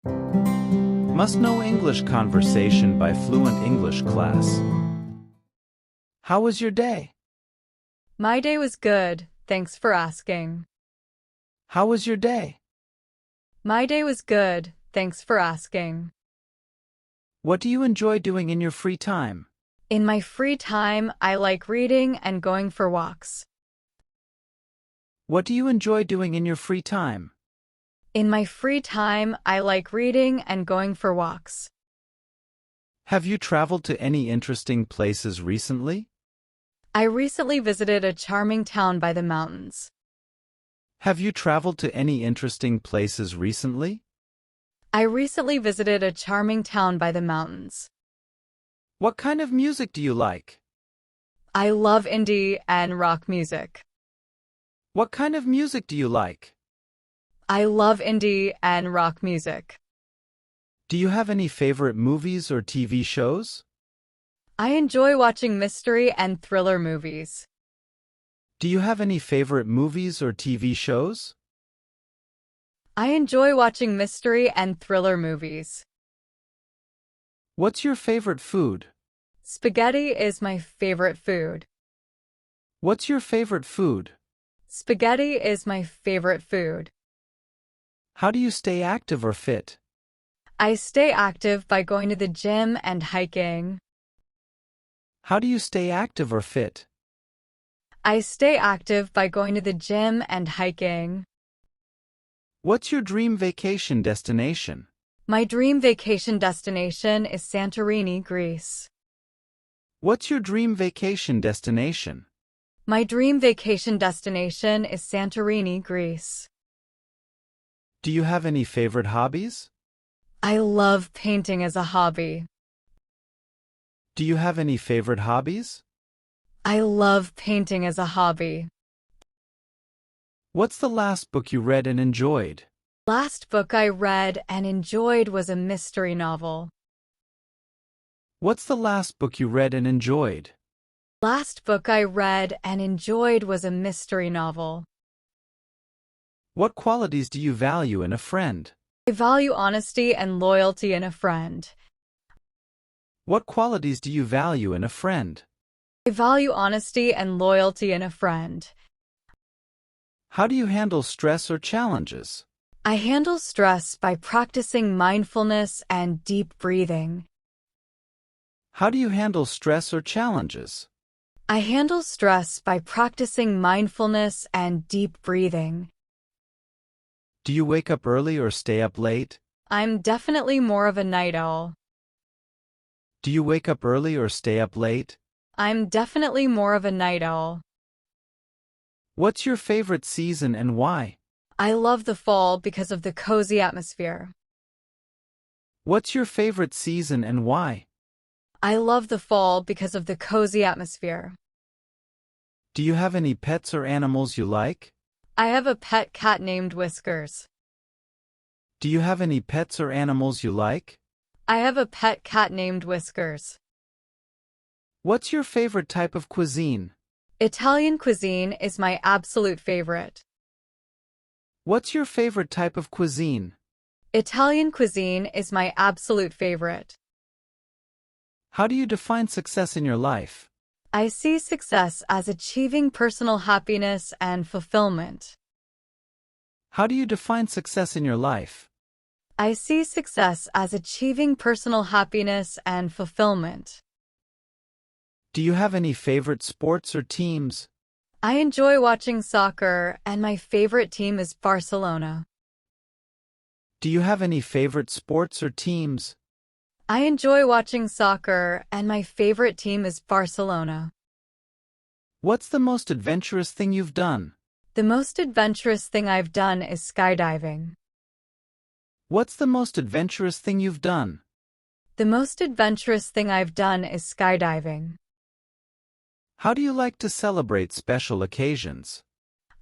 Must Know English Conversation by Fluent English Class. How was your day? My day was good, thanks for asking. How was your day? My day was good, thanks for asking. What do you enjoy doing in your free time? In my free time, I like reading and going for walks. What do you enjoy doing in your free time? In my free time, I like reading and going for walks. Have you traveled to any interesting places recently? I recently visited a charming town by the mountains. Have you traveled to any interesting places recently? I recently visited a charming town by the mountains. What kind of music do you like? I love indie and rock music. What kind of music do you like? I love indie and rock music. Do you have any favorite movies or TV shows? I enjoy watching mystery and thriller movies. Do you have any favorite movies or TV shows? I enjoy watching mystery and thriller movies. What's your favorite food? Spaghetti is my favorite food. What's your favorite food? Spaghetti is my favorite food. How do you stay active or fit? I stay active by going to the gym and hiking. How do you stay active or fit? I stay active by going to the gym and hiking. What's your dream vacation destination? My dream vacation destination is Santorini, Greece. What's your dream vacation destination? My dream vacation destination is Santorini, Greece. Do you have any favorite hobbies? I love painting as a hobby. Do you have any favorite hobbies? I love painting as a hobby. What's the last book you read and enjoyed? Last book I read and enjoyed was a mystery novel. What's the last book you read and enjoyed? Last book I read and enjoyed was a mystery novel. What qualities do you value in a friend? I value honesty and loyalty in a friend. What qualities do you value in a friend? I value honesty and loyalty in a friend. How do you handle stress or challenges? I handle stress by practicing mindfulness and deep breathing. How do you handle stress or challenges? I handle stress by practicing mindfulness and deep breathing. Do you wake up early or stay up late? I'm definitely more of a night owl. Do you wake up early or stay up late? I'm definitely more of a night owl. What's your favorite season and why? I love the fall because of the cozy atmosphere. What's your favorite season and why? I love the fall because of the cozy atmosphere. Do you have any pets or animals you like? I have a pet cat named Whiskers. Do you have any pets or animals you like? I have a pet cat named Whiskers. What's your favorite type of cuisine? Italian cuisine is my absolute favorite. What's your favorite type of cuisine? Italian cuisine is my absolute favorite. How do you define success in your life? I see success as achieving personal happiness and fulfillment. How do you define success in your life? I see success as achieving personal happiness and fulfillment. Do you have any favorite sports or teams? I enjoy watching soccer, and my favorite team is Barcelona. Do you have any favorite sports or teams? I enjoy watching soccer, and my favorite team is Barcelona. What's the most adventurous thing you've done? The most adventurous thing I've done is skydiving. What's the most adventurous thing you've done? The most adventurous thing I've done is skydiving. How do you like to celebrate special occasions?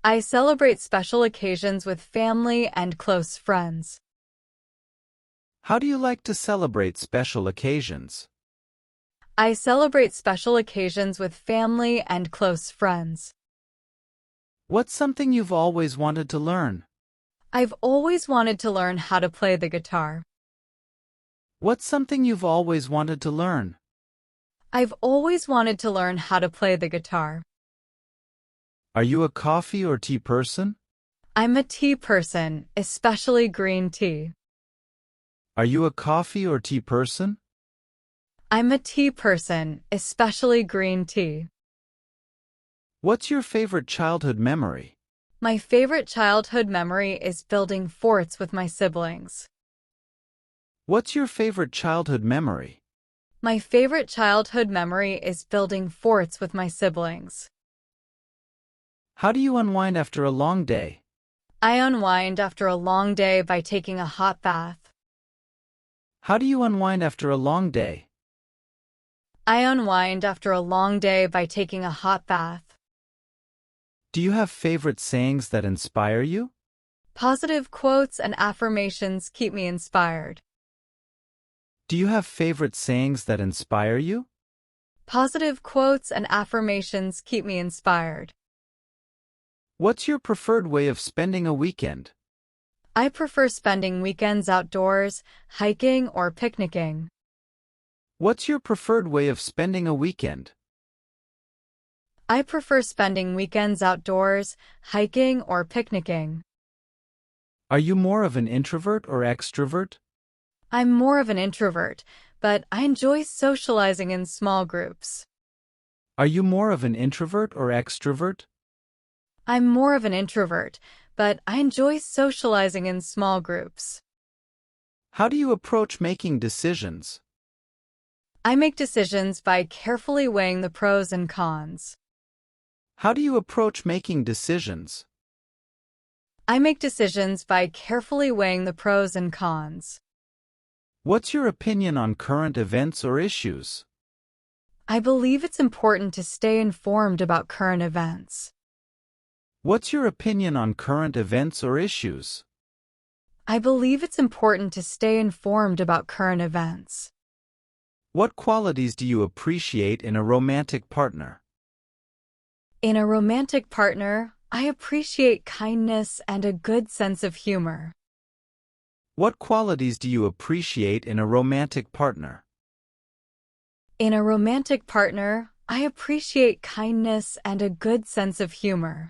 I celebrate special occasions with family and close friends. How do you like to celebrate special occasions? I celebrate special occasions with family and close friends. What's something you've always wanted to learn? I've always wanted to learn how to play the guitar. What's something you've always wanted to learn? I've always wanted to learn how to play the guitar. Are you a coffee or tea person? I'm a tea person, especially green tea. Are you a coffee or tea person? I'm a tea person, especially green tea. What's your favorite childhood memory? My favorite childhood memory is building forts with my siblings. What's your favorite childhood memory? My favorite childhood memory is building forts with my siblings. How do you unwind after a long day? I unwind after a long day by taking a hot bath. How do you unwind after a long day? I unwind after a long day by taking a hot bath. Do you have favorite sayings that inspire you? Positive quotes and affirmations keep me inspired. Do you have favorite sayings that inspire you? Positive quotes and affirmations keep me inspired. What's your preferred way of spending a weekend? I prefer spending weekends outdoors, hiking or picnicking. What's your preferred way of spending a weekend? I prefer spending weekends outdoors, hiking or picnicking. Are you more of an introvert or extrovert? I'm more of an introvert, but I enjoy socializing in small groups. Are you more of an introvert or extrovert? I'm more of an introvert, but I enjoy socializing in small groups. How do you approach making decisions? I make decisions by carefully weighing the pros and cons. How do you approach making decisions? I make decisions by carefully weighing the pros and cons. What's your opinion on current events or issues? I believe it's important to stay informed about current events. What's your opinion on current events or issues? I believe it's important to stay informed about current events. What qualities do you appreciate in a romantic partner? In a romantic partner, I appreciate kindness and a good sense of humor. What qualities do you appreciate in a romantic partner? In a romantic partner, I appreciate kindness and a good sense of humor.